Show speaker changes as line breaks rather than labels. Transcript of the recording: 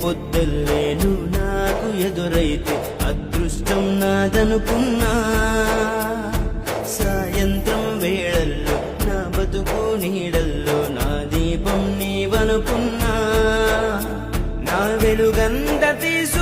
పొద్దుల్లేను నాకు ఎదురైతే అదృష్టం నాదనుకున్నా. సాయంత్రం వేళల్లో నా బతుకు నీడల్లో నా దీపం నీవనుకున్నా. నా వెలుగంత తీసు